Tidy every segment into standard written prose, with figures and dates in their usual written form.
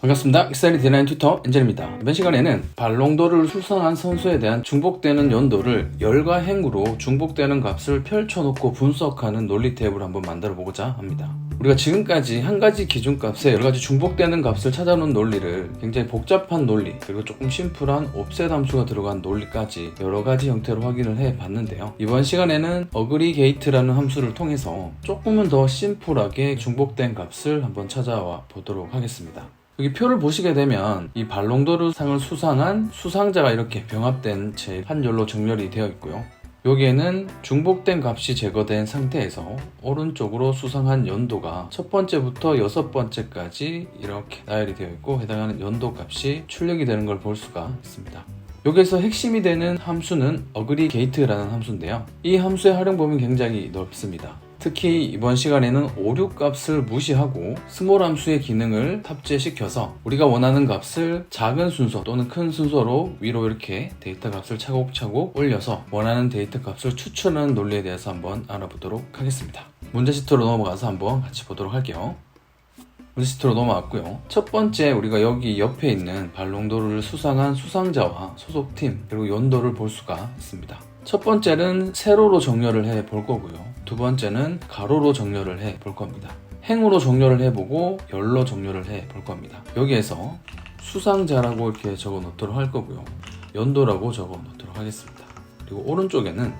반갑습니다. 익사이리 디나인 튜터 엔젤입니다. 이번 시간에는 발롱도르를 수상한 선수에 대한 중복되는 연도를 열과 행으로 중복되는 값을 펼쳐놓고 분석하는 논리 탭을 한번 만들어 보고자 합니다. 우리가 지금까지 한 가지 기준값에 여러 가지 중복되는 값을 찾아놓은 논리를 굉장히 복잡한 논리, 그리고 조금 심플한 옵셋 함수가 들어간 논리까지 여러 가지 형태로 확인을 해 봤는데요. 이번 시간에는 어그리게이트라는 함수를 통해서 조금은 더 심플하게 중복된 값을 한번 찾아와 보도록 하겠습니다. 여기 표를 보시게 되면 이 발롱도르 상을 수상한 수상자가 이렇게 병합된 채 한 열로 정렬이 되어 있고요. 여기에는 중복된 값이 제거된 상태에서 오른쪽으로 수상한 연도가 첫 번째부터 여섯 번째까지 이렇게 나열이 되어 있고, 해당하는 연도 값이 출력이 되는 걸 볼 수가 있습니다. 여기서 핵심이 되는 함수는 어그리게이트라는 함수인데요. 이 함수의 활용 범위는 굉장히 넓습니다. 특히 이번 시간에는 5, 6 값을 무시하고 스몰 함수의 기능을 탑재시켜서 우리가 원하는 값을 작은 순서 또는 큰 순서로 위로 이렇게 데이터 값을 차곡차곡 올려서 원하는 데이터 값을 추출하는 논리에 대해서 한번 알아보도록 하겠습니다. 문제 시트로 넘어가서 한번 같이 보도록 할게요. 문제 시트로 넘어왔고요. 첫 번째, 우리가 여기 옆에 있는 발롱도르를 수상한 수상자와 소속팀 그리고 연도를 볼 수가 있습니다. 첫 번째는 세로로 정렬을 해 볼 거고요. 두 번째는 가로로 정렬을 해 볼 겁니다. 행으로 정렬을 해보고 열로 정렬을 해 볼 겁니다. 여기에서 수상자라고 이렇게 적어 놓도록 할 거고요. 연도라고 적어 놓도록 하겠습니다. 그리고 오른쪽에는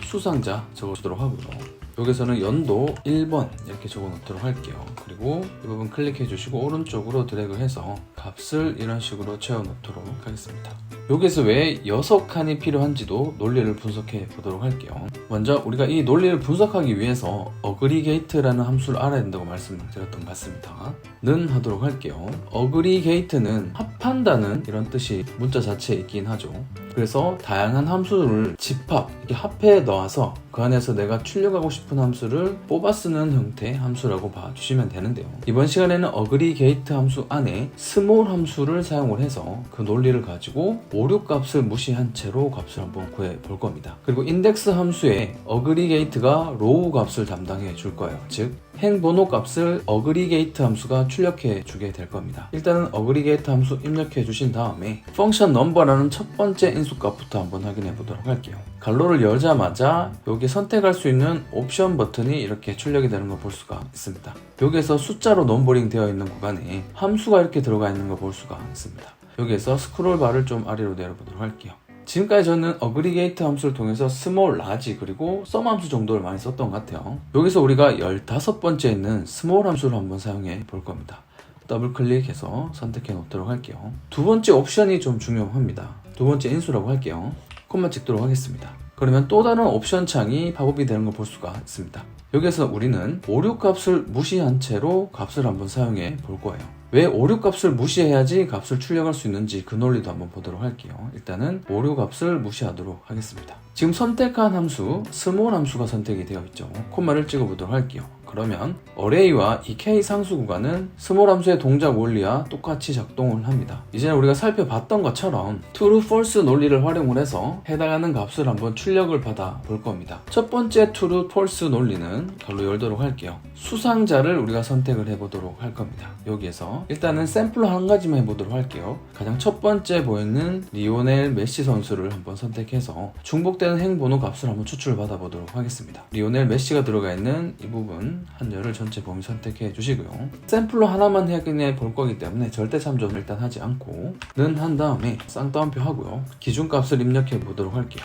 수상자 적어 주도록 하고요. 여기서는 연도 1번 이렇게 적어 놓도록 할게요. 그리고 이 부분 클릭해 주시고 오른쪽으로 드래그해서 값을 이런 식으로 채워 놓도록 하겠습니다. 여기서 왜 6칸이 필요한지도 논리를 분석해 보도록 할게요. 먼저 우리가 이 논리를 분석하기 위해서 어그리게이트라는 함수를 알아야 된다고 말씀드렸던 것 같습니다. 는 하도록 할게요. 어그리게이트는 합한다는 이런 뜻이 문자 자체에 있긴 하죠. 그래서 다양한 함수를 집합, 이렇게 합해 넣어서 그 안에서 내가 출력하고 싶은 함수를 뽑아 쓰는 형태의 함수라고 봐주시면 되는데요. 이번 시간에는 어그리게이트 함수 안에 스몰 함수를 사용을 해서 그 논리를 가지고 5, 6 값을 무시한 채로 값을 한번 구해 볼 겁니다. 그리고 인덱스 함수에 어그리게이트가 로우 값을 담당해 줄 거예요. 즉 행번호 값을 어그리게이트 함수가 출력해 주게 될 겁니다. 일단은 어그리게이트 함수 입력해 주신 다음에 펑션 넘버라는 첫 번째 인수값부터 한번 확인해 보도록 할게요. 갈로를 열자마자 여기 선택할 수 있는 옵션 버튼이 이렇게 출력이 되는 걸 볼 수가 있습니다. 여기에서 숫자로 넘버링 되어 있는 구간에 함수가 이렇게 들어가 있는 걸 볼 수가 있습니다. 여기에서 스크롤 바를 좀 아래로 내려보도록 할게요. 지금까지 저는 어그리게이트 함수를 통해서 스몰, 라지 그리고 썸 함수 정도를 많이 썼던 것 같아요. 여기서 우리가 15번째 있는 스몰 함수를 한번 사용해 볼 겁니다. 더블 클릭해서 선택해 놓도록 할게요. 두 번째 옵션이 좀 중요합니다. 두 번째 인수라고 할게요. 콤마 찍도록 하겠습니다. 그러면 또 다른 옵션 창이 팝업이 되는 걸 볼 수가 있습니다. 여기서 우리는 5, 6 값을 무시한 채로 값을 한번 사용해 볼 거예요. 왜 5, 6 값을 무시해야지 값을 출력할 수 있는지 그 논리도 한번 보도록 할게요. 일단은 5, 6 값을 무시하도록 하겠습니다. 지금 선택한 함수, 스몰 함수가 선택이 되어 있죠. 콤마를 찍어 보도록 할게요. 그러면 어레이와 이 K 상수 구간은 스몰 함수의 동작 원리와 똑같이 작동을 합니다. 이전에 우리가 살펴봤던 것처럼 true, false 논리를 활용을 해서 해당하는 값을 한번 출력을 받아 볼 겁니다. 첫 번째 true, false 논리는 갈로 열도록 할게요. 수상자를 우리가 선택을 해보도록 할 겁니다. 여기에서 일단은 샘플로 한 가지만 해보도록 할게요. 가장 첫 번째 보이는 리오넬 메시 선수를 한번 선택해서 중복되는 행번호 값을 한번 추출을 받아 보도록 하겠습니다. 리오넬 메시가 들어가 있는 이 부분 한 열을 전체 범위 선택해 주시고요. 샘플로 하나만 확인해 볼 거기 때문에 절대 참조는 일단 하지 않고 는 한 다음에 쌍따옴표 하고요. 기준값을 입력해 보도록 할게요.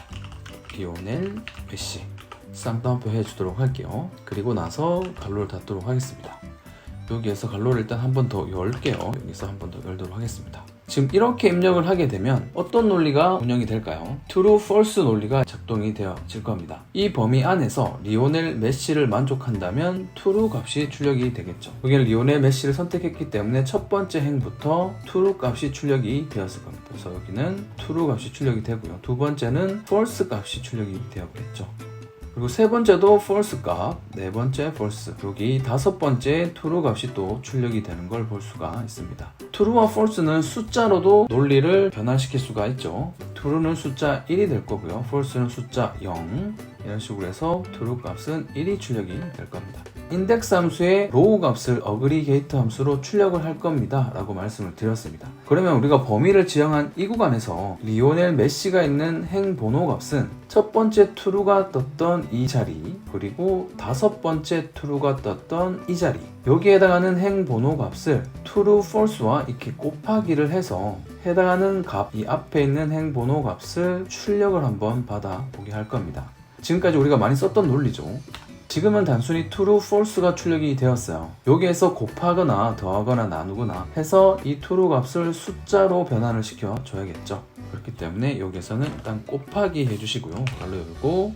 리오넬 메시 쌍따옴표 해주도록 할게요. 그리고 나서 갈로를 닫도록 하겠습니다. 여기에서 갈로를 일단 한 번 더 열게요. 여기서 한 번 더 열도록 하겠습니다. 지금 이렇게 입력을 하게 되면 어떤 논리가 운영이 될까요? true, false 논리가 작동이 되어질 겁니다. 이 범위 안에서 리오넬 메시를 만족한다면 true 값이 출력이 되겠죠. 여기는 리오넬 메시를 선택했기 때문에 첫 번째 행부터 true 값이 출력이 되었을 겁니다. 그래서 여기는 true 값이 출력이 되고요. 두 번째는 false 값이 출력이 되었겠죠. 그리고 세 번째도 false 값, 네 번째 false, 여기 다섯 번째 true 값이 또 출력이 되는 걸 볼 수가 있습니다. true와 false는 숫자로도 논리를 변환시킬 수가 있죠. true는 숫자 1이 될 거고요. false는 숫자 0, 이런 식으로 해서 true 값은 1이 출력이 될 겁니다. 인덱스 함수의 로우 값을 어그리게이트 함수로 출력을 할 겁니다 라고 말씀을 드렸습니다. 그러면 우리가 범위를 지정한 이 구간에서 리오넬 메시가 있는 행 번호 값은 첫 번째 true가 떴던 이 자리, 그리고 다섯 번째 true가 떴던 이 자리, 여기에 해당하는 행 번호 값을 true, false와 이렇게 곱하기를 해서 해당하는 값, 이 앞에 있는 행 번호 값을 출력을 한번 받아 보게 할 겁니다. 지금까지 우리가 많이 썼던 논리죠. 지금은 단순히 true, false가 출력이 되었어요. 여기에서 곱하거나 더하거나 나누거나 해서 이 true 값을 숫자로 변환을 시켜 줘야겠죠. 그렇기 때문에 여기에서는 일단 곱하기 해주시고요. 괄호 열고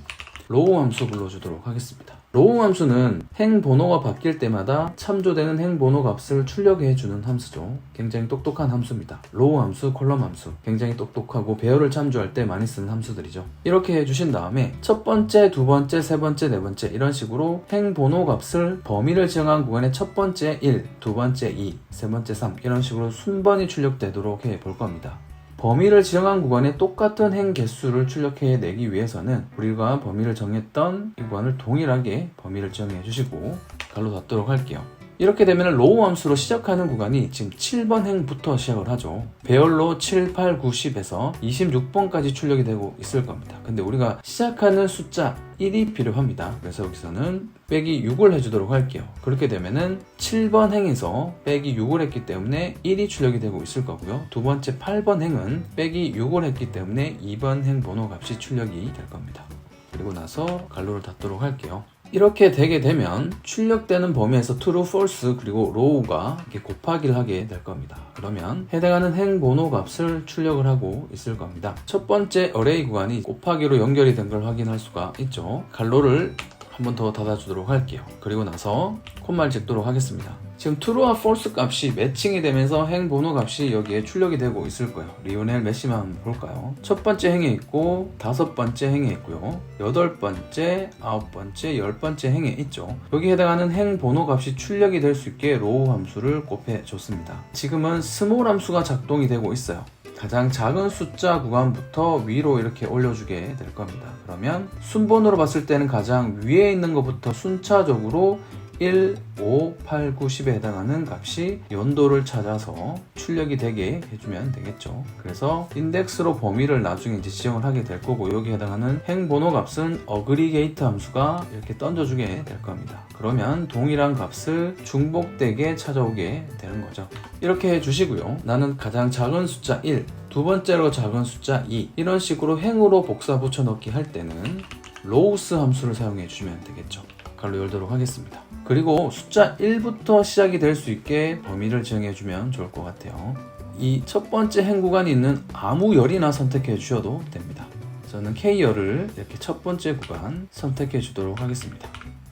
로우 함수 불러주도록 하겠습니다. 로우 함수는 행 번호가 바뀔 때마다 참조되는 행 번호 값을 출력해주는 함수죠. 굉장히 똑똑한 함수입니다. 로우 함수, 콜럼 함수 굉장히 똑똑하고 배열을 참조할 때 많이 쓰는 함수들이죠. 이렇게 해주신 다음에 첫 번째, 두 번째, 세 번째, 네 번째 이런 식으로 행 번호 값을 범위를 지정한 구간에 첫 번째 1, 두 번째 2, 세 번째 3 이런 식으로 순번이 출력되도록 해 볼 겁니다. 범위를 지정한 구간에 똑같은 행 개수를 출력해내기 위해서는 우리가 범위를 정했던 이 구간을 동일하게 범위를 정해 주시고 괄호 닫도록 할게요. 이렇게 되면 로우 함수로 시작하는 구간이 지금 7번 행부터 시작을 하죠. 배열로 7, 8, 9, 10에서 26번까지 출력이 되고 있을 겁니다. 근데 우리가 시작하는 숫자 1이 필요합니다. 그래서 여기서는 빼기 6을 해주도록 할게요. 그렇게 되면은 7번 행에서 빼기 6을 했기 때문에 1이 출력이 되고 있을 거고요. 두 번째 8번 행은 빼기 6을 했기 때문에 2번 행 번호 값이 출력이 될 겁니다. 그리고 나서 괄호를 닫도록 할게요. 이렇게 되게 되면 출력되는 범위에서 true, false 그리고 low가 이렇게 곱하기를 하게 될 겁니다. 그러면 해당하는 행 번호 값을 출력을 하고 있을 겁니다. 첫 번째 array 구간이 곱하기로 연결이 된 걸 확인할 수가 있죠. 괄호를 한 번 더 닫아주도록 할게요. 그리고 나서 콤마를 찍도록 하겠습니다. 지금 true와 false 값이 매칭이 되면서 행 번호 값이 여기에 출력이 되고 있을 거예요. 리오넬 메시만 한번 볼까요? 첫 번째 행에 있고 다섯 번째 행에 있고요. 여덟 번째, 아홉 번째, 열 번째 행에 있죠. 여기에 해당하는 행 번호 값이 출력이 될 수 있게 로우 함수를 곱해 줬습니다. 지금은 스몰 함수가 작동이 되고 있어요. 가장 작은 숫자 구간부터 위로 이렇게 올려주게 될 겁니다. 그러면 순번으로 봤을 때는 가장 위에 있는 것부터 순차적으로 1, 5, 8, 9, 10에 해당하는 값이 연도를 찾아서 출력이 되게 해주면 되겠죠. 그래서 인덱스로 범위를 나중에 이제 지정을 하게 될 거고, 여기에 해당하는 행 번호 값은 어그리게이트 함수가 이렇게 던져주게 될 겁니다. 그러면 동일한 값을 중복되게 찾아오게 되는 거죠. 이렇게 해주시고요. 나는 가장 작은 숫자 1, 두 번째로 작은 숫자 2 이런 식으로 행으로 복사 붙여넣기 할 때는 로우스 함수를 사용해 주시면 되겠죠. 괄호 열도록 하겠습니다. 그리고 숫자 1부터 시작이 될 수 있게 범위를 지정해 주면 좋을 것 같아요. 이 첫 번째 행 구간이 있는 아무 열이나 선택해 주셔도 됩니다. 저는 K열을 이렇게 첫 번째 구간 선택해 주도록 하겠습니다.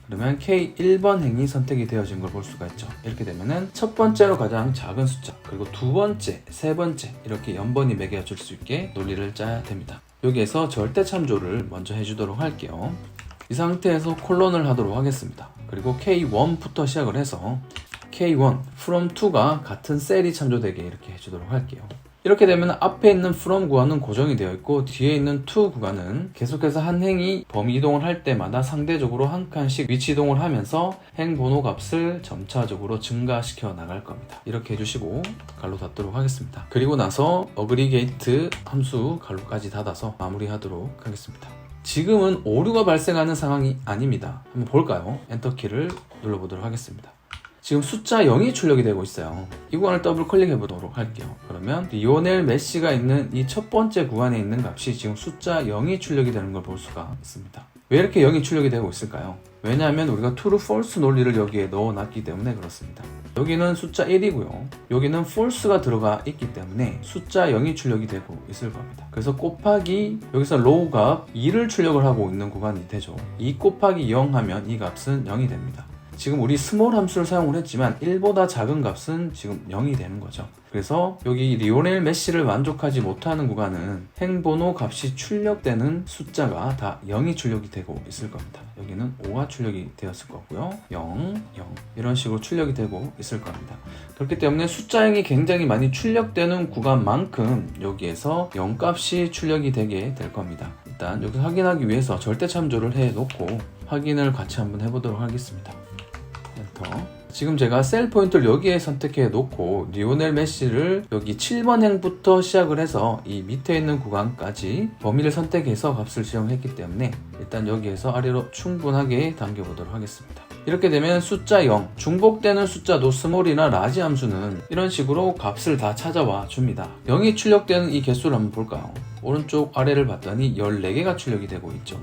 그러면 K1번 행이 선택이 되어진 걸 볼 수가 있죠. 이렇게 되면은 첫 번째로 가장 작은 숫자, 그리고 두 번째, 세 번째 이렇게 연번이 매겨질 수 있게 논리를 짜야 됩니다. 여기에서 절대 참조를 먼저 해주도록 할게요. 이 상태에서 콜론을 하도록 하겠습니다. 그리고 K1부터 시작을 해서 K1, from 2가 같은 셀이 참조되게 이렇게 해주도록 할게요. 이렇게 되면 앞에 있는 from 구간은 고정이 되어 있고 뒤에 있는 to 구간은 계속해서 한 행이 범위 이동을 할 때마다 상대적으로 한 칸씩 위치 이동을 하면서 행 번호 값을 점차적으로 증가시켜 나갈 겁니다. 이렇게 해주시고 괄호 닫도록 하겠습니다. 그리고 나서 어그리게이트 함수 괄호까지 닫아서 마무리하도록 하겠습니다. 지금은 오류가 발생하는 상황이 아닙니다. 한번 볼까요? 엔터키를 눌러보도록 하겠습니다. 지금 숫자 0이 출력이 되고 있어요. 이 구간을 더블 클릭해 보도록 할게요. 그러면 리오넬 메시가 있는 이 첫 번째 구간에 있는 값이 지금 숫자 0이 출력이 되는 걸 볼 수가 있습니다. 왜 이렇게 0이 출력이 되고 있을까요? 왜냐하면 우리가 true, false 논리를 여기에 넣어놨기 때문에 그렇습니다. 여기는 숫자 1이고요. 여기는 false가 들어가 있기 때문에 숫자 0이 출력이 되고 있을 겁니다. 그래서 곱하기 여기서 low 값 2를 출력을 하고 있는 구간이 되죠. 2 곱하기 0 하면 이 값은 0이 됩니다. 지금 우리 스몰 함수를 사용을 했지만 1보다 작은 값은 지금 0이 되는 거죠. 그래서 여기 리오넬 메시를 만족하지 못하는 구간은 행번호 값이 출력되는 숫자가 다 0이 출력이 되고 있을 겁니다. 여기는 5가 출력이 되었을 거고요. 0, 0 이런 식으로 출력이 되고 있을 겁니다. 그렇기 때문에 숫자 0이 굉장히 많이 출력되는 구간만큼 여기에서 0 값이 출력이 되게 될 겁니다. 일단 여기서 확인하기 위해서 절대 참조를 해 놓고 확인을 같이 한번 해보도록 하겠습니다. 1부터 지금 제가 셀 포인트를 여기에 선택해 놓고 리오넬 메시를 여기 7번 행부터 시작을 해서 이 밑에 있는 구간까지 범위를 선택해서 값을 지정했기 때문에 일단 여기에서 아래로 충분하게 당겨 보도록 하겠습니다. 이렇게 되면 숫자 0, 중복되는 숫자도 스몰이나 라지 함수는 이런 식으로 값을 다 찾아와 줍니다. 0이 출력되는 이 개수를 한번 볼까요? 오른쪽 아래를 봤더니 14개가 출력이 되고 있죠.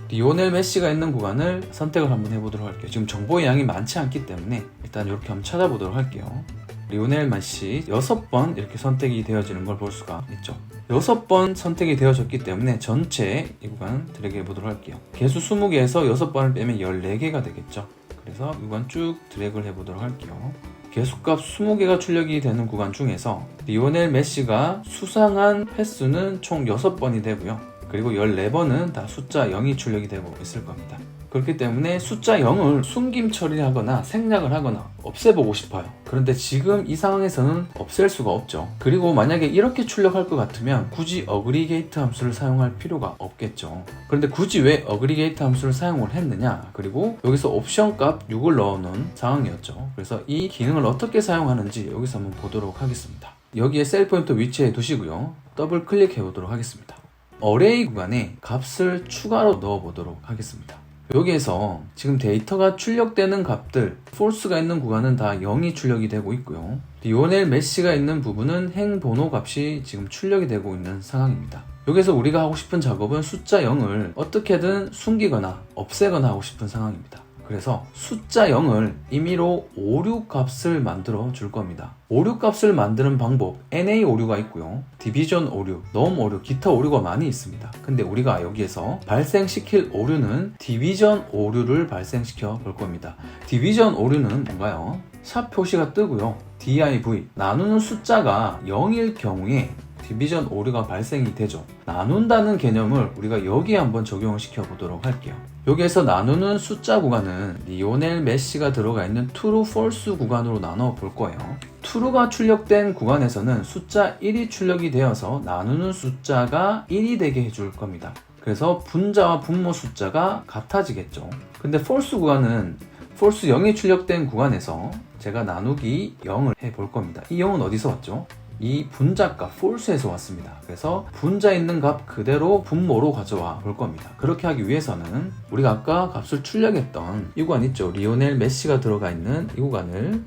리오넬 메시가 있는 구간을 선택을 한번 해보도록 할게요. 지금 정보의 양이 많지 않기 때문에 일단 이렇게 한번 찾아보도록 할게요. 리오넬 메시 6번 이렇게 선택이 되어지는 걸 볼 수가 있죠. 6번 선택이 되어졌기 때문에 전체 이 구간 드래그 해보도록 할게요. 개수 20개에서 6번을 빼면 14개가 되겠죠. 그래서 이 구간 쭉 드래그를 해보도록 할게요. 개수값 20개가 출력이 되는 구간 중에서 리오넬 메시가 수상한 횟수는 총 6번이 되고요. 그리고 14번은 다 숫자 0이 출력이 되고 있을 겁니다. 그렇기 때문에 숫자 0을 숨김 처리하거나 생략을 하거나 없애보고 싶어요. 그런데 지금 이 상황에서는 없앨 수가 없죠. 그리고 만약에 이렇게 출력할 것 같으면 굳이 어그리게이트 함수를 사용할 필요가 없겠죠. 그런데 굳이 왜 어그리게이트 함수를 사용을 했느냐, 그리고 여기서 옵션 값 6을 넣어놓은 상황이었죠. 그래서 이 기능을 어떻게 사용하는지 여기서 한번 보도록 하겠습니다. 여기에 셀 포인트 위치해 두시고요. 더블 클릭해 보도록 하겠습니다. 어레이 구간에 값을 추가로 넣어 보도록 하겠습니다. 여기에서 지금 데이터가 출력되는 값들, false가 있는 구간은 다 0이 출력이 되고 있고요. 리오넬 메시가 있는 부분은 행번호 값이 지금 출력이 되고 있는 상황입니다. 여기서 우리가 하고 싶은 작업은 숫자 0을 어떻게든 숨기거나 없애거나 하고 싶은 상황입니다. 그래서 숫자 0을 임의로 오류 값을 만들어 줄 겁니다. 오류 값을 만드는 방법, NA 오류가 있고요. 디비전 오류, 넘 오류, 기타 오류가 많이 있습니다. 근데 우리가 여기에서 발생시킬 오류는 디비전 오류를 발생시켜 볼 겁니다. 디비전 오류는 뭔가요? 샵 표시가 뜨고요. div, 나누는 숫자가 0일 경우에 디비전 오류가 발생이 되죠. 나눈다는 개념을 우리가 여기에 한번 적용을 시켜 보도록 할게요. 여기에서 나누는 숫자 구간은 리오넬 메시가 들어가 있는 true, false 구간으로 나눠 볼 거예요. true가 출력된 구간에서는 숫자 1이 출력이 되어서 나누는 숫자가 1이 되게 해줄 겁니다. 그래서 분자와 분모 숫자가 같아지겠죠. 근데 false 구간은 false 0이 출력된 구간에서 제가 나누기 0을 해 볼 겁니다. 이 0은 어디서 왔죠? 이 분자값 false에서 왔습니다. 그래서 분자 있는 값 그대로 분모로 가져와 볼 겁니다. 그렇게 하기 위해서는 우리가 아까 값을 출력했던 이 구간 있죠. 리오넬 메시가 들어가 있는 이 구간을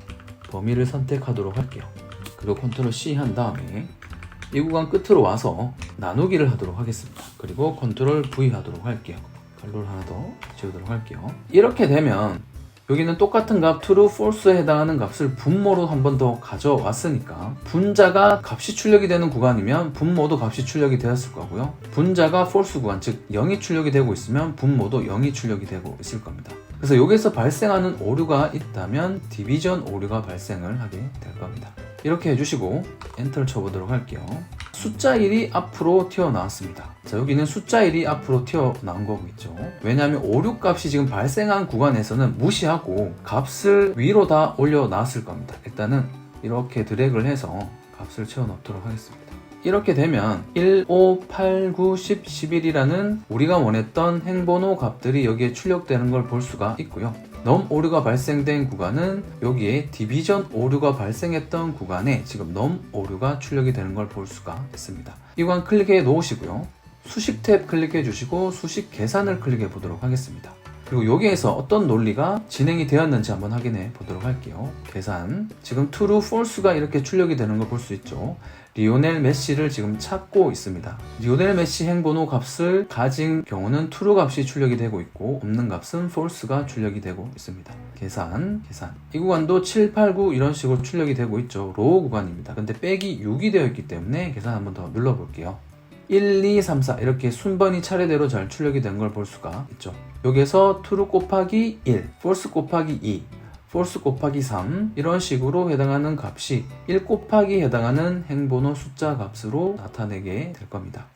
범위를 선택하도록 할게요. 그리고 컨트롤 C 한 다음에 이 구간 끝으로 와서 나누기를 하도록 하겠습니다. 그리고 컨트롤 V 하도록 할게요. 칼로를 하나 더 지우도록 할게요. 이렇게 되면 여기는 똑같은 값 true, false에 해당하는 값을 분모로 한 번 더 가져왔으니까 분자가 값이 출력이 되는 구간이면 분모도 값이 출력이 되었을 거고요. 분자가 false 구간, 즉 0이 출력이 되고 있으면 분모도 0이 출력이 되고 있을 겁니다. 그래서 여기서 발생하는 오류가 있다면 디비전 오류가 발생을 하게 될 겁니다. 이렇게 해주시고 엔터를 쳐보도록 할게요. 숫자 1이 앞으로 튀어나왔습니다. 자, 여기는 숫자 1이 앞으로 튀어나온 거고 있죠. 왜냐하면 오류 값이 지금 발생한 구간에서는 무시하고 값을 위로 다 올려놨을 겁니다. 일단은 이렇게 드래그를 해서 값을 채워넣도록 하겠습니다. 이렇게 되면 1, 5, 8, 9, 10, 11이라는 우리가 원했던 행번호 값들이 여기에 출력되는 걸 볼 수가 있고요. 넘 오류가 발생된 구간은 여기에 디비전 오류가 발생했던 구간에 지금 넘 오류가 출력이 되는 걸 볼 수가 있습니다. 이 구간 클릭해 놓으시고요. 수식 탭 클릭해 주시고 수식 계산을 클릭해 보도록 하겠습니다. 그리고 여기에서 어떤 논리가 진행이 되었는지 한번 확인해 보도록 할게요. 계산, 지금 true, false가 이렇게 출력이 되는 걸 볼 수 있죠. 리오넬 메시를 지금 찾고 있습니다. 리오넬 메시 행번호 값을 가진 경우는 true 값이 출력이 되고 있고 없는 값은 false가 출력이 되고 있습니다. 계산. 이 구간도 7, 8, 9 이런 식으로 출력이 되고 있죠. 로우 구간입니다. 근데 빼기 6이 되어 있기 때문에 계산 한번 더 눌러볼게요. 1, 2, 3, 4 이렇게 순번이 차례대로 잘 출력이 된 걸 볼 수가 있죠. 여기에서 true 곱하기 1, false 곱하기 2, false 곱하기 3 이런 식으로 해당하는 값이 1 곱하기 해당하는 행번호 숫자 값으로 나타내게 될 겁니다.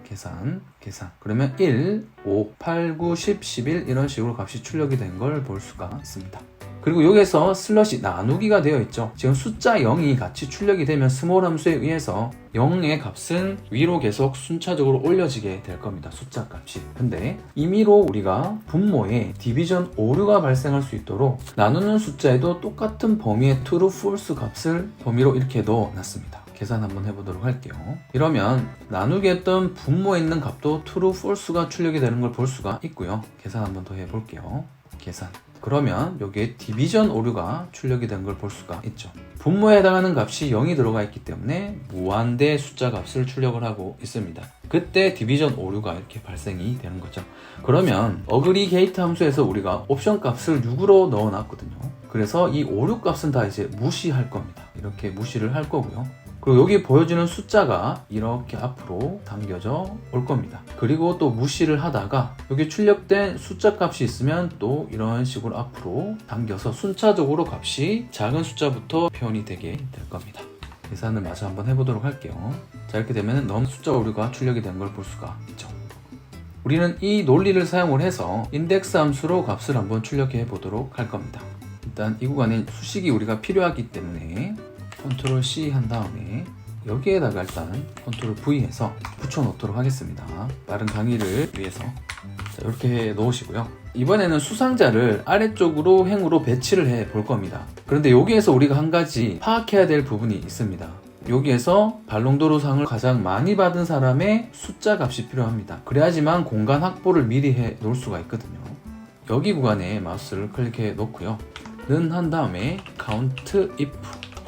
계산. 그러면 1, 5, 8, 9, 10, 11 이런 식으로 값이 출력이 된 걸 볼 수가 있습니다. 그리고 여기에서 슬러시 나누기가 되어 있죠. 지금 숫자 0이 같이 출력이 되면 스몰 함수에 의해서 0의 값은 위로 계속 순차적으로 올려지게 될 겁니다. 숫자 값이. 근데 임의로 우리가 분모에 디비전 오류가 발생할 수 있도록 나누는 숫자에도 똑같은 범위의 true, false 값을 범위로 이렇게 넣어놨습니다. 계산 한번 해보도록 할게요. 이러면 나누기 했던 분모에 있는 값도 true, false가 출력이 되는 걸 볼 수가 있고요. 계산 한번 더 해볼게요. 계산. 그러면 여기에 디비전 오류가 출력이 된 걸 볼 수가 있죠. 분모에 해당하는 값이 0이 들어가 있기 때문에 무한대 숫자 값을 출력을 하고 있습니다. 그때 디비전 오류가 이렇게 발생이 되는 거죠. 그러면 어그리게이트 함수에서 우리가 옵션 값을 6으로 넣어놨거든요. 그래서 이 오류 값은 다 이제 무시할 겁니다. 이렇게 무시를 할 거고요. 그리고 여기 보여주는 숫자가 이렇게 앞으로 당겨져 올 겁니다. 그리고 또 무시를 하다가 여기 출력된 숫자 값이 있으면 또 이런 식으로 앞으로 당겨서 순차적으로 값이 작은 숫자부터 표현이 되게 될 겁니다. 계산을 마저 한번 해보도록 할게요. 자, 이렇게 되면 너무 숫자 오류가 출력이 된 걸 볼 수가 있죠. 우리는 이 논리를 사용을 해서 인덱스 함수로 값을 한번 출력해 보도록 할 겁니다. 일단 이 구간에 수식이 우리가 필요하기 때문에 컨트롤 C 한 다음에 여기에다가 일단 컨트롤 V 해서 붙여놓도록 하겠습니다. 빠른 강의를 위해서. 자, 이렇게 해 놓으시고요. 이번에는 수상자를 아래쪽으로 행으로 배치를 해 볼 겁니다. 그런데 여기에서 우리가 한 가지 파악해야 될 부분이 있습니다. 여기에서 발롱도르상을 가장 많이 받은 사람의 숫자 값이 필요합니다. 그래야지만 공간 확보를 미리 해 놓을 수가 있거든요. 여기 구간에 마우스를 클릭해 놓고요. 는 한 다음에 count if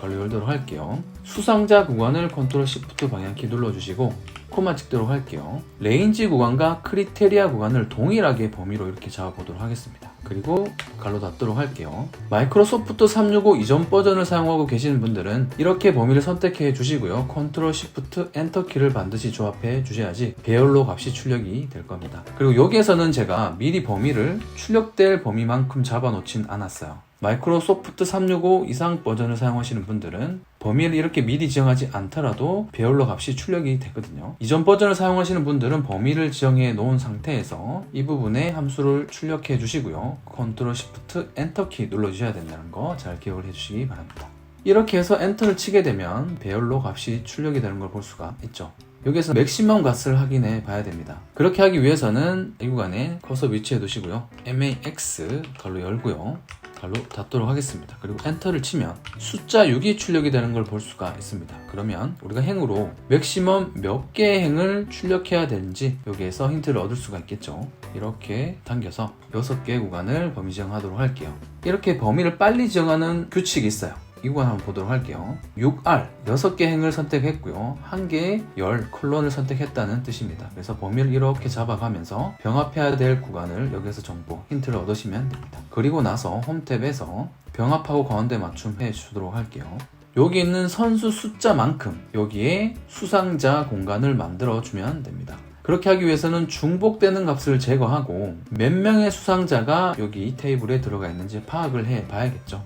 걸로 열도록 할게요. 수상자 구간을 컨트롤 시프트 방향키 눌러주시고 코만 찍도록 할게요. 레인지 구간과 크리테리아 구간을 동일하게 범위로 이렇게 잡아보도록 하겠습니다. 그리고 갈로 닫도록 할게요. 마이크로소프트 365 이전 버전을 사용하고 계시는 분들은 이렇게 범위를 선택해 주시고요. 컨트롤 시프트 엔터 키를 반드시 조합해 주셔야지 배열로 값이 출력이 될 겁니다. 그리고 여기에서는 제가 미리 범위를 출력될 범위만큼 잡아놓진 않았어요. 마이크로소프트 365 이상 버전을 사용하시는 분들은 범위를 이렇게 미리 지정하지 않더라도 배열로 값이 출력이 되거든요. 이전 버전을 사용하시는 분들은 범위를 지정해 놓은 상태에서 이 부분에 함수를 출력해 주시고요. 컨트롤 시프트 엔터 키 눌러 주셔야 된다는 거 잘 기억을 해 주시기 바랍니다. 이렇게 해서 엔터를 치게 되면 배열로 값이 출력이 되는 걸 볼 수가 있죠. 여기에서 맥시멈 값을 확인해 봐야 됩니다. 그렇게 하기 위해서는 이 구간에 커서 위치해 두시고요. MAX 걸로 열고요. 갈로 닫도록 하겠습니다. 그리고 엔터를 치면 숫자 6이 출력이 되는 걸 볼 수가 있습니다. 그러면 우리가 행으로 맥시멈 몇 개의 행을 출력해야 되는지 여기에서 힌트를 얻을 수가 있겠죠. 이렇게 당겨서 6개의 구간을 범위 지정하도록 할게요. 이렇게 범위를 빨리 지정하는 규칙이 있어요. 이 구간 한번 보도록 할게요. 6R 6개 행을 선택했고요. 1개의 열 콜론을 선택했다는 뜻입니다. 그래서 범위를 이렇게 잡아가면서 병합해야 될 구간을 여기서 정보 힌트를 얻으시면 됩니다. 그리고 나서 홈 탭에서 병합하고 가운데 맞춤 해 주도록 할게요. 여기 있는 선수 숫자만큼 여기에 수상자 공간을 만들어 주면 됩니다. 그렇게 하기 위해서는 중복되는 값을 제거하고 몇 명의 수상자가 여기 이 테이블에 들어가 있는지 파악을 해 봐야겠죠.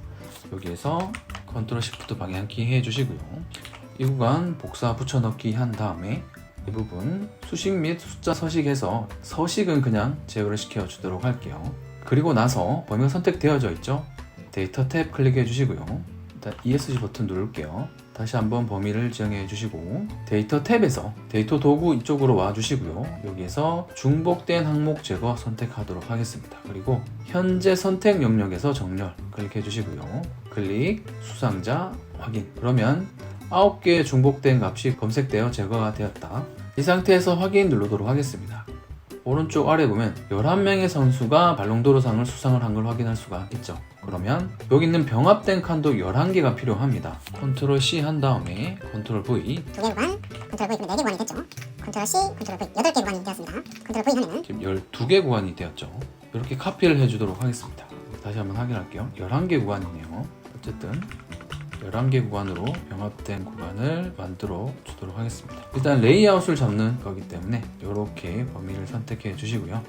여기에서 컨트롤 시프트 방향키 해주시고요. 이 구간 복사 붙여넣기 한 다음에 이 부분 수식 및 숫자 서식에서 서식은 그냥 제어를 시켜주도록 할게요. 그리고 나서 범위가 선택되어져 있죠. 데이터 탭 클릭해 주시고요. 일단 ESC 버튼 누를게요. 다시 한번 범위를 지정해 주시고 데이터 탭에서 데이터 도구 이쪽으로 와 주시고요. 여기에서 중복된 항목 제거 선택하도록 하겠습니다. 그리고 현재 선택 영역에서 정렬 클릭해 주시고요. 클릭 수상자 확인. 그러면 9개의 중복된 값이 검색되어 제거가 되었다. 이 상태에서 확인 누르도록 하겠습니다. 오른쪽 아래 보면 11명의 선수가 발롱도르상을 수상을 한 걸 확인할 수가 있죠. 그러면 여기 있는 병합된 칸도 11개가 필요합니다. 컨트롤 C 한 다음에 컨트롤 V 2개 구간, 컨트롤 V 그럼 4개 구간이 됐죠. 컨트롤 C, 컨트롤 V 8개 구간이 되었습니다. 컨트롤 V 하면은 지금 12개 구간이 되었죠. 이렇게 카피를 해주도록 하겠습니다. 다시 한번 확인할게요. 11개 구간이네요. 어쨌든 11개 구간으로 병합된 구간을 만들어 주도록 하겠습니다. 일단 레이아웃을 잡는 거기 때문에 이렇게 범위를 선택해 주시고요.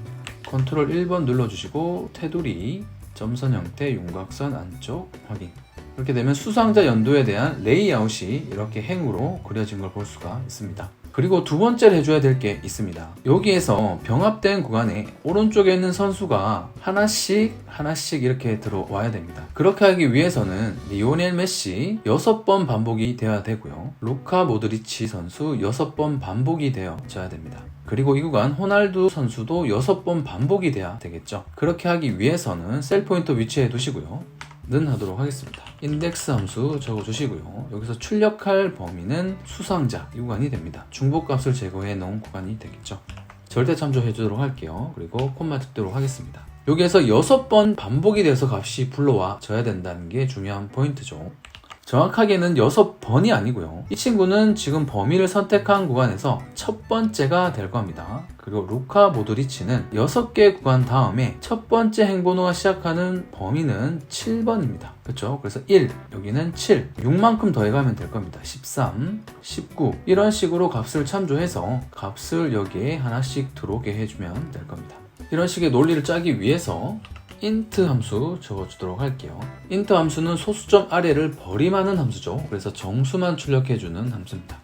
컨트롤 1번 눌러주시고 테두리 점선 형태 윤곽선 안쪽 확인. 이렇게 되면 수상자 연도에 대한 레이아웃이 이렇게 행으로 그려진 걸 볼 수가 있습니다. 그리고 두 번째로 해줘야 될 게 있습니다. 여기에서 병합된 구간에 오른쪽에 있는 선수가 하나씩 이렇게 들어와야 됩니다. 그렇게 하기 위해서는 리오넬 메시 6번 반복이 되어야 되고요. 루카 모드리치 선수 6번 반복이 되어져야 됩니다. 그리고 이 구간 호날두 선수도 6번 반복이 돼야 되겠죠. 그렇게 하기 위해서는 셀 포인터 위치해 두시고요. 는 하도록 하겠습니다. 인덱스 함수 적어주시고요. 여기서 출력할 범위는 수상자 이 구간이 됩니다. 중복값을 제거해 놓은 구간이 되겠죠. 절대 참조해 주도록 할게요. 그리고 콤마 찍도록 하겠습니다. 여기에서 6번 반복이 돼서 값이 불러와져야 된다는 게 중요한 포인트죠. 정확하게는 6번이 아니고요. 이 친구는 지금 범위를 선택한 구간에서 첫 번째가 될 겁니다. 그리고 루카 모드리치는 6개 구간 다음에 첫 번째 행번호가 시작하는 범위는 7번입니다. 그렇죠? 그래서 1, 여기는 7, 6만큼 더해가면 될 겁니다. 13, 19 이런 식으로 값을 참조해서 값을 여기에 하나씩 들어오게 해주면 될 겁니다. 이런 식의 논리를 짜기 위해서 int 함수 적어주도록 할게요. int 함수는 소수점 아래를 버림하는 함수죠. 그래서 정수만 출력해주는 함수입니다.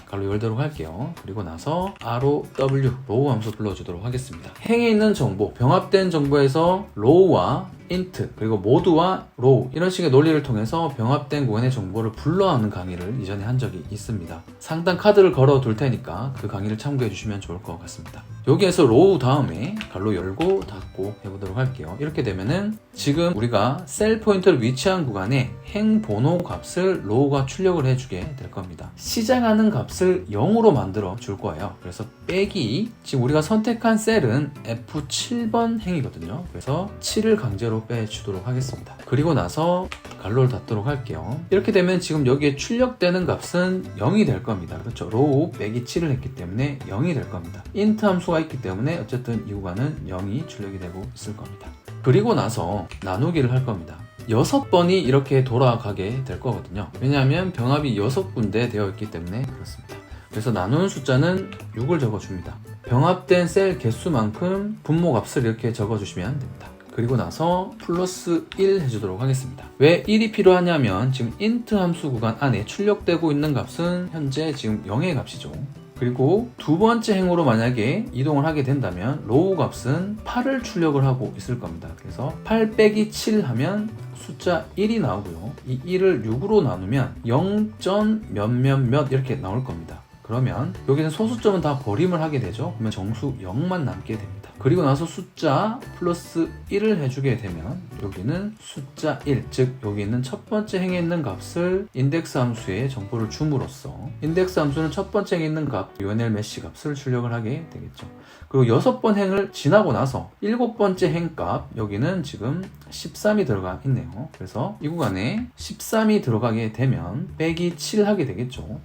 가로 열도록 할게요. 그리고 나서 row 함수 불러주도록 하겠습니다. 행에 있는 정보, 병합된 정보에서 row와 int 그리고 모두와 row 이런 식의 논리를 통해서 병합된 구간의 정보를 불러오는 강의를 이전에 한 적이 있습니다. 상단 카드를 걸어 둘 테니까 그 강의를 참고해 주시면 좋을 것 같습니다. 여기에서 row 다음에 갈로 열고 닫고 해보도록 할게요. 이렇게 되면은 지금 우리가 셀 포인터를 위치한 구간에 행 번호 값을 row가 출력을 해주게 될 겁니다. 시작하는 값을 0으로 만들어 줄 거예요. 그래서 빼기 지금 우리가 선택한 셀은 F7번 행이거든요. 그래서 7을 강제로 빼주도록 하겠습니다. 그리고 나서 갈로를 닫도록 할게요. 이렇게 되면 지금 여기에 출력되는 값은 0이 될 겁니다. 그렇죠? row 빼기 7을 했기 때문에 0이 될 겁니다. int 함수가 있기 때문에 어쨌든 이 구간은 0이 출력이 되고 있을 겁니다. 그리고 나서 나누기를 할 겁니다. 6번이 이렇게 돌아가게 될 거거든요. 왜냐하면 병합이 6군데 되어 있기 때문에 그렇습니다. 그래서 나누는 숫자는 6을 적어줍니다. 병합된 셀 개수만큼 분모 값을 이렇게 적어주시면 됩니다. 그리고 나서 플러스 1 해주도록 하겠습니다. 왜 1이 필요하냐면 지금 int 함수 구간 안에 출력되고 있는 값은 현재 지금 0의 값이죠. 그리고 두 번째 행으로 만약에 이동을 하게 된다면 row 값은 8을 출력을 하고 있을 겁니다. 그래서 8 빼기 7 하면 숫자 1이 나오고요. 이 1을 6으로 나누면 0점 몇몇몇 이렇게 나올 겁니다. 그러면 여기는 소수점은 다 버림을 하게 되죠. 그러면 정수 0만 남게 됩니다. 그리고 나서 숫자 플러스 1을 해주게 되면 여기는 숫자 1, 즉 여기 있는 첫 번째 행에 있는 값을 인덱스 함수에 정보를 줌으로써 인덱스 함수는 첫 번째 행에 있는 값 리오넬 메시 값을 출력을 하게 되겠죠. 그리고 6번 행을 지나고 나서 7번째 행 값 여기는 지금 13이 들어가 있네요. 그래서 이 구간에 13이 들어가게 되면 빼기 7 하게 되겠죠.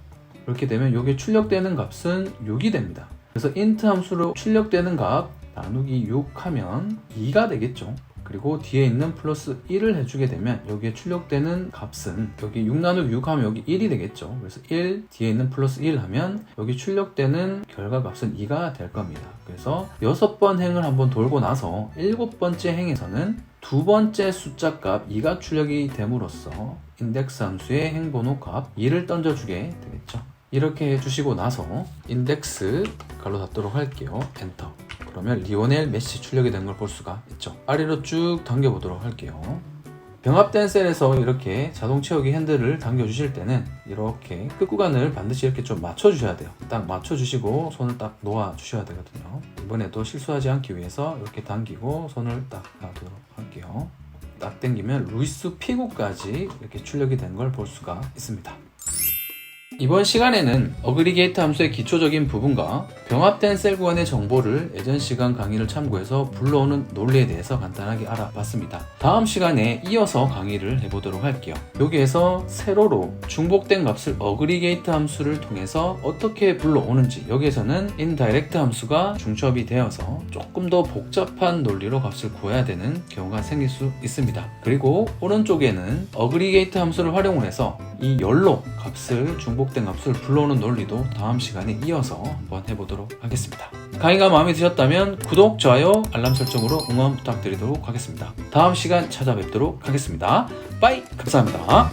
그렇게 되면 여기에 출력되는 값은 6이 됩니다. 그래서 int 함수로 출력되는 값 나누기 6 하면 2가 되겠죠. 그리고 뒤에 있는 플러스 1을 해주게 되면 여기에 출력되는 값은 여기 6 나누기 6 하면 여기 1이 되겠죠. 그래서 1 뒤에 있는 플러스 1 하면 여기 출력되는 결과값은 2가 될 겁니다. 그래서 6번 행을 한번 돌고 나서 7번째 행에서는 두 번째 숫자 값 2가 출력이 됨으로써 인덱스 함수의 행번호 값 2를 던져주게 되겠죠. 이렇게 해주시고 나서 인덱스 갈로 닫도록 할게요. 엔터. 그러면 리오넬 메시 출력이 된 걸 볼 수가 있죠. 아래로 쭉 당겨보도록 할게요. 병합된 셀에서 이렇게 자동 채우기 핸들을 당겨주실 때는 이렇게 끝구간을 반드시 이렇게 좀 맞춰주셔야 돼요. 딱 맞춰주시고 손을 딱 놓아주셔야 되거든요. 이번에도 실수하지 않기 위해서 이렇게 당기고 손을 딱 놔두도록 할게요. 딱 당기면 루이스 피구까지 이렇게 출력이 된 걸 볼 수가 있습니다. 이번 시간에는 어그리게이트 함수의 기초적인 부분과 병합된 셀 구간의 정보를 예전 시간 강의를 참고해서 불러오는 논리에 대해서 간단하게 알아봤습니다. 다음 시간에 이어서 강의를 해보도록 할게요. 여기에서 세로로 중복된 값을 어그리게이트 함수를 통해서 어떻게 불러오는지, 여기에서는 인다이렉트 함수가 중첩이 되어서 조금 더 복잡한 논리로 값을 구해야 되는 경우가 생길 수 있습니다. 그리고 오른쪽에는 어그리게이트 함수를 활용을 해서 이 열로 값을 중복된 값을 불러오는 논리도 다음 시간에 이어서 한번 해보도록 하겠습니다. 강의가 마음에 드셨다면 구독, 좋아요, 알람 설정으로 응원 부탁드리도록 하겠습니다. 다음 시간 찾아뵙도록 하겠습니다. 빠이! 감사합니다.